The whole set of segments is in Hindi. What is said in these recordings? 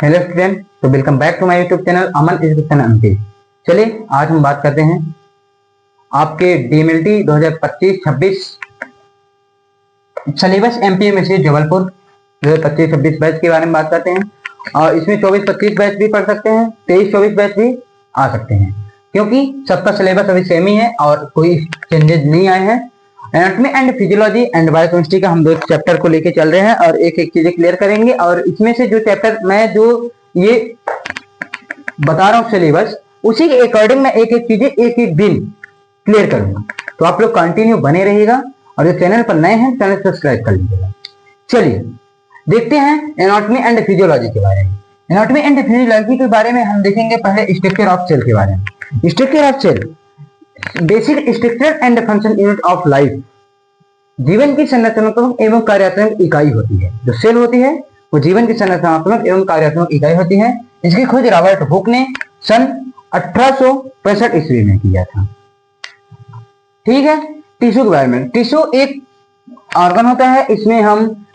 हेलो स्टूडेंट, तो welcome back to my YouTube channel Aman education Ankit. चलिए आज हम बात करते हैं आपके DMLT 2025-26 syllabus MPMSC Jabalpur 2025-26 batch के बारे में बात करते हैं। और इसमें 24-25 बैच भी पढ़ सकते हैं, 23-24 बैच भी आ सकते हैं, क्योंकि सबका सिलेबस अभी सेम ही है और कोई चेंजेस नहीं आए हैं। Anatomy and physiology and biochemistry का हम दो चैप्टर को लेके चल रहे हैं और एक एक चीजें क्लियर करेंगे। और इसमें से जो चैप्टर मैं जो ये बता रहा हूँ सिलेबस, उसी के अकॉर्डिंग मैं एक एक चीजें एक एक दिन क्लियर करूंगा। तो आप लोग कंटिन्यू बने रहिएगा और जो चैनल पर नए हैं चैनल सब्सक्राइब कर लीजिएगा। चलिए देखते हैं एनाटॉमी एंड फिजियोलॉजी के बारे में। एनाटॉमी एंड फिजियोलॉजी के बारे में हम देखेंगे पहले स्ट्रक्चर ऑफ सेल के बारे में। Structure of cell basic structure and function unit of life, जीवन की संरचनात्मक एवं कार्यात्मक इकाई होती है। जो सेल होती है वो जीवन की संरचनात्मक एवं कार्यात्मक इकाई होती है। इसकी खोज रॉबर्ट हुक ने सन 1865 ईस्वी में किया था। ठीक है। टिश्यू के बारे में, टिश्यू एक ऑर्गन होता है, इसमें हम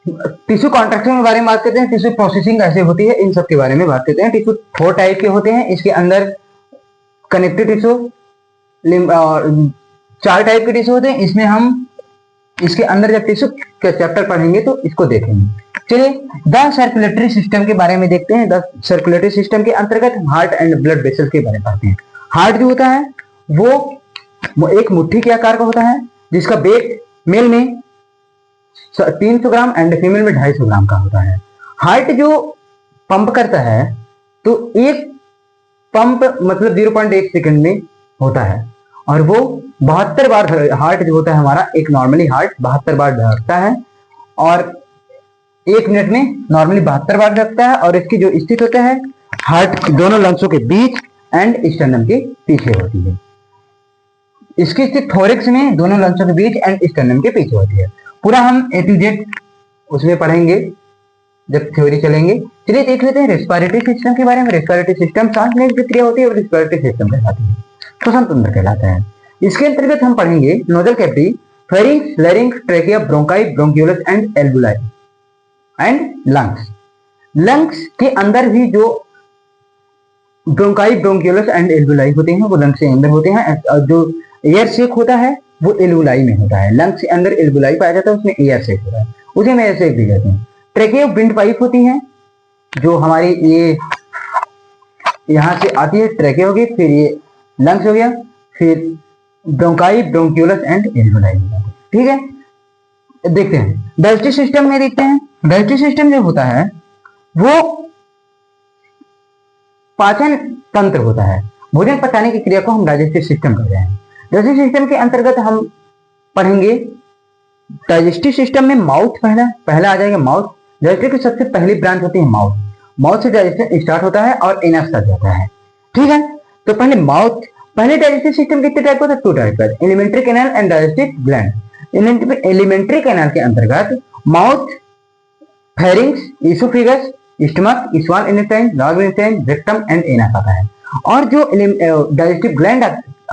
टिश्यू कॉन्ट्रैक्शन के बारे में बात करते हैं, टिश्यू प्रोसेसिंग कैसे होती है इन सब के बारे में बात करते हैं। टिश्यू 4 टाइप के होते हैं, इसके अंदर कनेक्टिव टिश्यू 4 टाइप के टिश्यू होते हैं। इसमें हम इसके अंदर जब टिश्यू का चैप्टर पढ़ेंगे तो इसको देखेंगे। चलिए द सर्कुलेटरी सिस्टम के बारे में देखते हैं। द सर्कुलेटरी सिस्टम के अंतर्गत हार्ट एंड ब्लड वेसल के बारे में पढ़ते हैं। हार्ट जो होता है वो एक मुट्ठी के आकार का होता है, जिसका वेट मेल में 300 ग्राम एंड फीमेल में 250 ग्राम का होता है। हार्ट जो पंप करता है तो एक पंप मतलब 0.1 सेकंड में होता है और वो 72 बार हार्ट जो होता है हमारा एक नॉर्मली हार्ट 72 बार धड़कता है और 1 मिनट में नॉर्मली 72 बार धड़कता है। और इसकी जो स्थिति होता है हार्ट दोनों लंग्सों के बीच एंड स्टर्नम के पीछे होती है। इसकी स्थिति थोरिक्स में दोनों लंग्सों के बीच एंड स्टर्नम के पीछे होती है। पूरा हम ए टू जेड उसमें पढ़ेंगे जब थ्योरी चलेंगे। चलिए देख लेते हैं रेस्पिरेटरी सिस्टम के बारे में। रेस्पिरेटरी सिस्टम सांस लेने की प्रक्रिया होती है और रेस्पिरेटरी सिस्टम कहलाती है, श्वसन तंत्र कहलाता है। इसके अंतर्गत हम पढ़ेंगे nasal cavity, pharynx, larynx, trachea, bronchi, bronchioles and alveoli and lungs. Lungs के अंदर भी जो ब्रोंकाई, ब्रोंक्यूलस एंड एल्वुलाई होते हैं वो लंग्स के अंदर होते हैं। और जो एयर सेक होता है वो एल्वुलाई में होता है। लंग्स के अंदर एल्वुलाई पाया जाता है, उसमें एयर सेक होता है, उसे में एयर सेक भी कहते हैं। ट्रेकिया विंड पाइप होती है जो हमारी ये यहां से आती है, ट्रेकिया होगी, फिर ये लंग्स हो गया, फिर ब्रोंकाई, ब्रोंक्यूलस एंड एल्वुलाई। ठीक है, देखते हैं डाइजेस्टिव सिस्टम में। देखते हैं डाइजेस्टिव सिस्टम जो होता है वो पाचन तंत्र होता है। भोजन पचाने की क्रिया को हम डाइजेस्टिव सिस्टम कहते हैं। डाइजेस्टिव सिस्टम के अंतर्गत हम पढ़ेंगे डाइजेस्टिव सिस्टम में माउथ पहला आ जाएगा। माउथ डाइजेस्टिव की सबसे पहली ब्रांच होती है माउथ। माउथ से डाइजेशन स्टार्ट होता है और एनस तक जाता है। ठीक है, तो पहले डाइजेस्टिव सिस्टम कितने टाइप का था? 2 टाइप का, alimentary canal and digestive gland. Alimentary canal के अंतर्गत mouth, pharynx, oesophagus, stomach, small intestine, large intestine, rectum and anus आता है। और जो डाइजेस्टिव ग्लैंड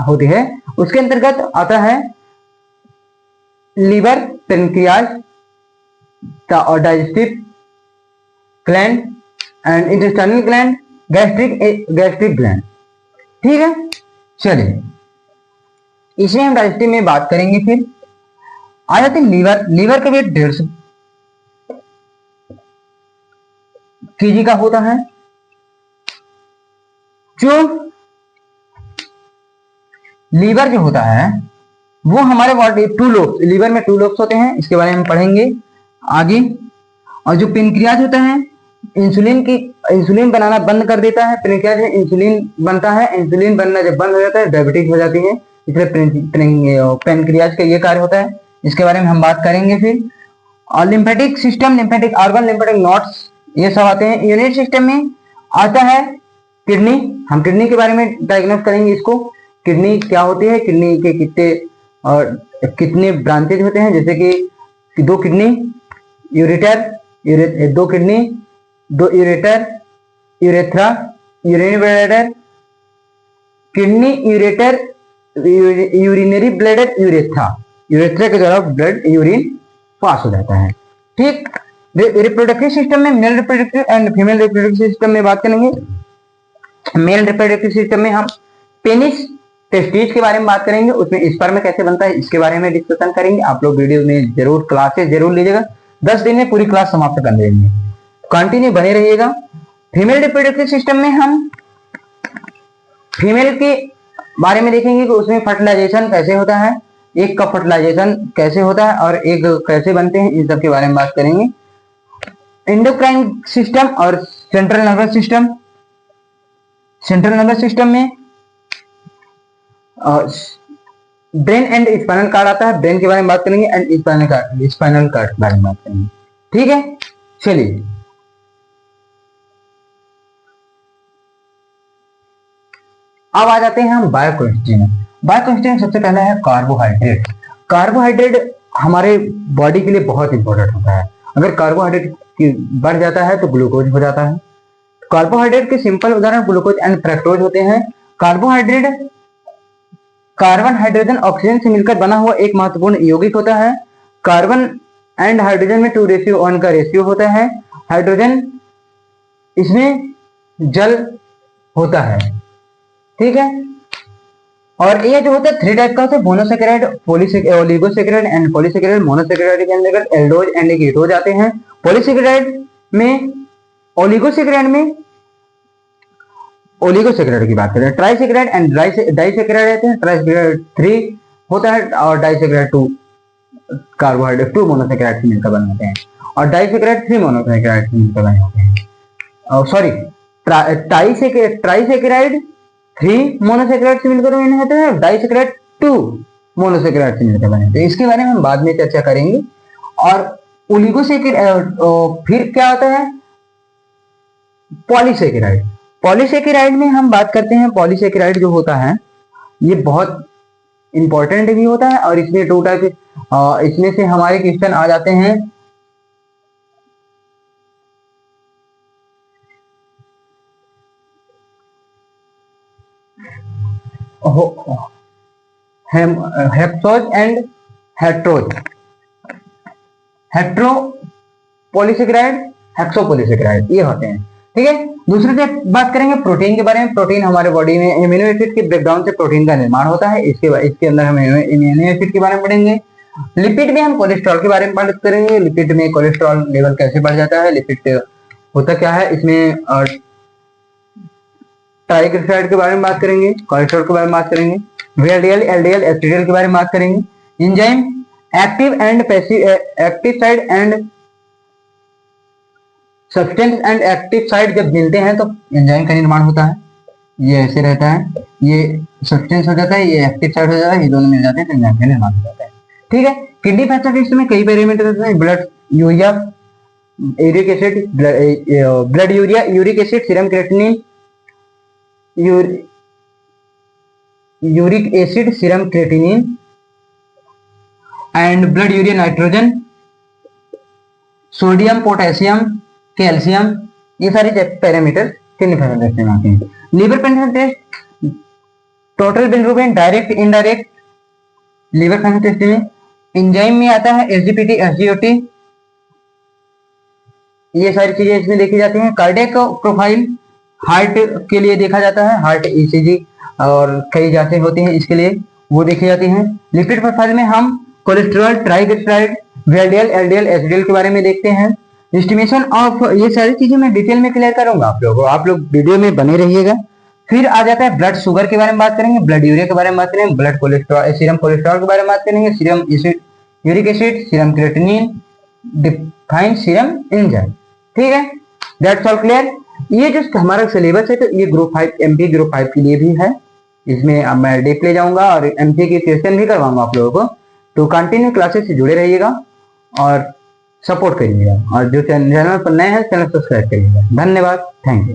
होती है उसके अंतर्गत आता है लीवर, पेनक्रियाज और digestive gland and intestinal gland, gastric gland. ठीक है, चलिए इसमें हम डाइजेस्टिव में बात करेंगे। फिर आ जाते हैं लीवर। लीवर का वेट 150 केजी का होता है। जो लीवर जो होता है वो हमारे बॉडी 2 लोब्स, लीवर में 2 लोब्स होते हैं, इसके बारे में हम पढ़ेंगे आगे। और जो पेनक्रियाज होता है इंसुलिन बनाना बंद कर देता है। पेनक्रियाज में इंसुलिन बनता है, इंसुलिन बनना जब बंद हो जाता है डायबिटीज हो जाती है, इसलिए पेनक्रियाज का ये कार्य होता है, इसके बारे में हम बात करेंगे। फिर और lymphatic system, lymphatic organ, lymphatic nodes ये सब आते हैं। यूनिट सिस्टम में आता है किडनी। हम किडनी के बारे में डायग्नोस करेंगे इसको, किडनी क्या होती है, किडनी के कितने ब्रांचेज होते हैं, जैसे कि 2 kidney, ureter, 2 kidney, 2 ureter, urethra, urinary bladder, kidney, ureter, urinary bladder, urethra के द्वारा ब्लड यूरिन पास हो जाता है। ठीक, रिप्रोडक्टिव सिस्टम में male reproductive and female reproductive system में बात करेंगे। मेल रिप्रोडक्टिव सिस्टम में हम पेनिस टेस्टिस के बारे में बात करेंगे, उसमें स्पर्म कैसे बनता है इसके बारे में डिस्कशन करेंगे। आप लोग वीडियो में जरूर क्लासेस जरूर लीजिएगा, 10 दिन में पूरी क्लास समाप्त कर देंगे, कंटिन्यू बने रहिएगा। फीमेल रिप्रोडक्टिव सिस्टम में हम फीमेल के बारे में देखेंगे कि उसमें फर्टिलाइजेशन कैसे होता है, एक का फर्टिलाइजेशन कैसे होता है और एक कैसे बनते हैं, इन सब के बारे में बात करेंगे। एंडोक्राइन सिस्टम और central nervous system. Central nervous system में ब्रेन एंड स्पाइनल कार्ड आता है, ब्रेन के बारे में बात करेंगे एंड स्पाइनल कार्ड के बारे में बात करेंगे। ठीक है, चलिए अब आ जाते हैं हम बायोकेमिस्ट्री में। बायोकेमिस्ट्री में सबसे पहला है कार्बोहाइड्रेट। कार्बोहाइड्रेट हमारे बॉडी के लिए बहुत इंपॉर्टेंट होता है। अगर कार्बोहाइड्रेट बढ़ जाता है तो ग्लूकोज हो जाता है। कार्बोहाइड्रेट के सिंपल उदाहरण ग्लूकोज एंड फ्रक्टोज होते हैं। कार्बोहाइड्रेट कार्बन हाइड्रोजन ऑक्सीजन से मिलकर बना हुआ एक महत्वपूर्ण यौगिक होता है। कार्बन एंड हाइड्रोजन में 2:1 का रेशियो होता है। हाइड्रोजन इसमें जल होता है, ठीक है। और ये जो होता है 3 टाइप का होता है, monosaccharide, oligosaccharide and polysaccharide. Monosaccharide के अंतर्गत एल्डोज एंड कीटोज आते हैं। पॉलीसेकेराइड में ओलिगोसेकेराइड की बात करें, ट्राइसेकेराइड एंड डाइसेकेराइड रहते हैं। ट्राइसेकेराइड 3 होता है और डाइसेकेराइड 2 कार्बोहाइड्रेट 2 मोनोसेकेराइड से मिलकर बने होते हैं और डाइसेकेराइड 3 मोनोसेकेराइड से मिलकर बने होते हैं। सॉरी, ट्राइसेकेराइड 3 मोनोसेकेराइड से मिलकर बने होते हैं, डाइसेकेराइड 2 मोनोसेकेराइड से मिलकर बने होते हैं। इसके बारे में हम बाद में चर्चा करेंगे। और ओलिगोसेकेराइड फिर क्या होता है, पॉलीसेकेराइड। पॉलीसेकेराइड में हम बात करते हैं, पॉलीसेकेराइड जो होता है ये बहुत इंपॉर्टेंट भी होता है और इसमें 2 टाइप, इसमें से हमारे क्वेश्चन आ जाते हैं हेप्सोज एंड हेट्रोज। हेट्रो पॉलीसेकेराइड, हेक्सोपॉलीसेकेराइड, ये होते हैं, ठीक है। दूसरे से बात करेंगे प्रोटीन के बारे में। प्रोटीन हमारे बॉडी में एमिनो एसिड के ब्रेकडाउन से प्रोटीन का निर्माण होता है। इसके अंदर हम एमिनो एसिड के बारे में पढ़ेंगे। लिपिड में हम कोलेस्ट्रॉल के बारे में बात करेंगे। लिपिड में कोलेस्ट्रॉल लेवल कैसे बढ़ जाता है, लिपिड होता क्या है, इसमें ट्राइग्लिसराइड के बारे में बात करेंगे, कोलेस्ट्रॉल के बारे में बात करेंगे, VLDL, LDL, एचडीएल के बारे में बात करेंगे। Enzyme active and passive, active side and substance and active side जब मिलते हैं तो एंजाइम का निर्माण होता है। ये ऐसे रहता है, ये सब्सटेंस हो जाता है, ये एक्टिव साइड हो जाता है, ये दोनों मिल जाते हैं तो एंजाइम का निर्माण हो जाता है, ठीक है। किडनी फैक्टर टेस्ट में कई पैरामीटर होते हैं, blood urea, uric acid, blood urea, uric acid, serum creatinine, uric acid, serum creatinine and blood urea, nitrogen, sodium, potassium, calcium, ये सारे पैरामीटर किडनी फंक्शन टेस्ट में आते हैं। Liver function test, total bilirubin, direct indirect liver function test में। एंजाइम में आता है एसजीपीटी, एसजीओटी, ये सारी चीजें इसमें देखी जाती हैं। कार्डियक प्रोफाइल हार्ट के लिए देखा जाता है, हार्ट ईसीजी और कई जांचें होती हैं इसके लिए, वो देखी जाती हैं। लिपिड प्रोफाइल में हम cholesterol, triglyceride, VLDL, LDL, HDL के बारे में देखते हैं। एस्टिमेशन ऑफ, ये सारी चीजें मैं डिटेल में क्लियर करूंगा आप लोगों को, आप लोग वीडियो में बने रहिएगा। फिर आ जाता है ब्लड शुगर के बारे में बात करेंगे, ब्लड यूरिया के बारे में बात करेंगे, ब्लड कोलेस्ट्रॉल, सीरम कोलेस्ट्रॉल के बारे में बात करेंगे, serum acid, uric acid, serum creatinine, defined serum enzyme, ठीक है। That's all clear. ये जो हमारा सिलेबस है तो ये ग्रुप 5 MP ग्रुप 5 के लिए भी है, इसमें अब मैं डीप ले जाऊंगा और MP के क्वेश्चन भी करवाऊंगा आप लोगों को, तो कंटिन्यू क्लासेस से जुड़े रहिएगा और सपोर्ट करिएगा। और जो चैनल पर नए हैं चैनल सब्सक्राइब करिएगा। धन्यवाद, थैंक यू।